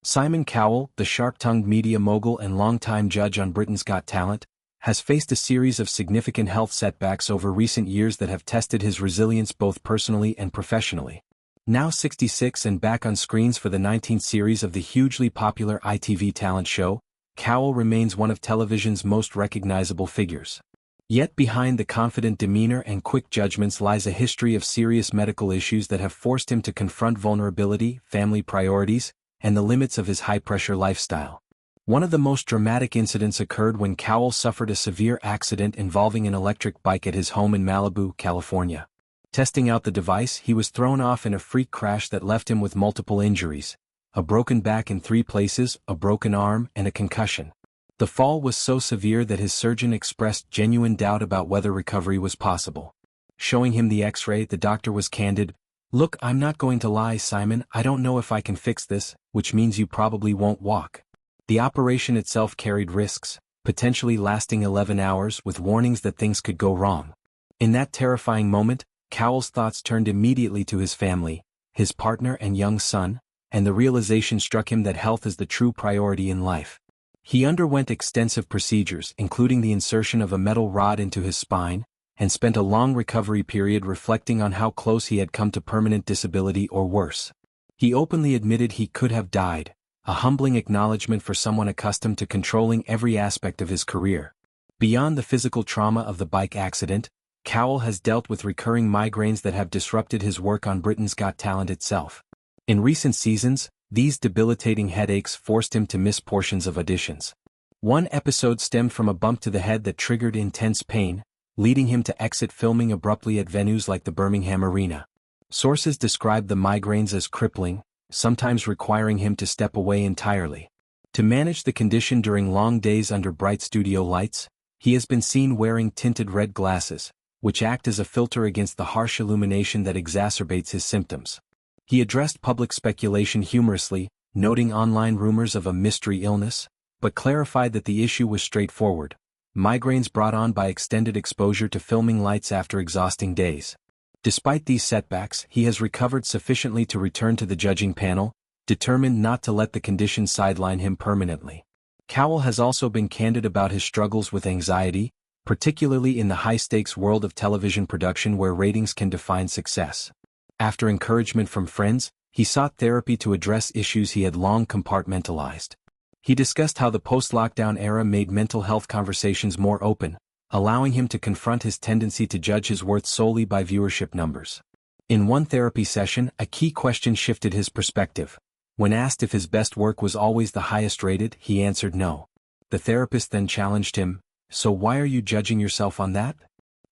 Simon Cowell, the sharp-tongued media mogul and longtime judge on Britain's Got Talent, has faced a series of significant health setbacks over recent years that have tested his resilience both personally and professionally. Now 66 and back on screens for the 19th series of the hugely popular ITV talent show, Cowell remains one of television's most recognizable figures. Yet behind the confident demeanor and quick judgments lies a history of serious medical issues that have forced him to confront vulnerability, family priorities, and the limits of his high-pressure lifestyle. One of the most dramatic incidents occurred when Cowell suffered a severe accident involving an electric bike at his home in Malibu, California. Testing out the device, he was thrown off in a freak crash that left him with multiple injuries: a broken back in 3 places, a broken arm, and a concussion. The fall was so severe that his surgeon expressed genuine doubt about whether recovery was possible. Showing him the X-ray, the doctor was candid. "Look, I'm not going to lie, Simon, I don't know if I can fix this, which means you probably won't walk." The operation itself carried risks, potentially lasting 11 hours with warnings that things could go wrong. In that terrifying moment, Cowell's thoughts turned immediately to his family, his partner and young son, and the realization struck him that health is the true priority in life. He underwent extensive procedures, including the insertion of a metal rod into his spine, and spent a long recovery period reflecting on how close he had come to permanent disability or worse. He openly admitted he could have died, a humbling acknowledgement for someone accustomed to controlling every aspect of his career. Beyond the physical trauma of the bike accident, Cowell has dealt with recurring migraines that have disrupted his work on Britain's Got Talent itself. In recent seasons, these debilitating headaches forced him to miss portions of auditions. One episode stemmed from a bump to the head that triggered intense pain, leading him to exit filming abruptly at venues like the Birmingham Arena. Sources described the migraines as crippling, sometimes requiring him to step away entirely. To manage the condition during long days under bright studio lights, he has been seen wearing tinted red glasses, which act as a filter against the harsh illumination that exacerbates his symptoms. He addressed public speculation humorously, noting online rumors of a mystery illness, but clarified that the issue was straightforward: migraines brought on by extended exposure to filming lights after exhausting days. Despite these setbacks, he has recovered sufficiently to return to the judging panel, determined not to let the condition sideline him permanently. Cowell has also been candid about his struggles with anxiety, particularly in the high-stakes world of television production where ratings can define success. After encouragement from friends, he sought therapy to address issues he had long compartmentalized. He discussed how the post-lockdown era made mental health conversations more open, allowing him to confront his tendency to judge his worth solely by viewership numbers. In one therapy session, a key question shifted his perspective. When asked if his best work was always the highest rated, he answered no. The therapist then challenged him, "So why are you judging yourself on that?"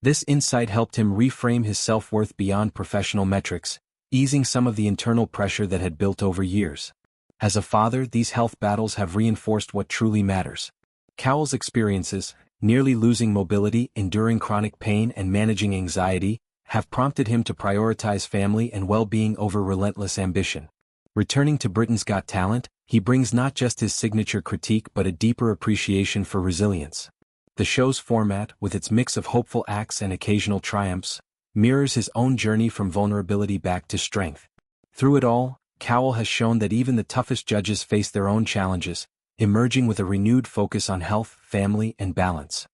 This insight helped him reframe his self-worth beyond professional metrics, easing some of the internal pressure that had built over years. As a father, these health battles have reinforced what truly matters. Cowell's experiences, nearly losing mobility, enduring chronic pain, and managing anxiety, have prompted him to prioritize family and well-being over relentless ambition. Returning to Britain's Got Talent, he brings not just his signature critique but a deeper appreciation for resilience. The show's format, with its mix of hopeful acts and occasional triumphs, mirrors his own journey from vulnerability back to strength. Through it all, Cowell has shown that even the toughest judges face their own challenges, emerging with a renewed focus on health, family, and balance.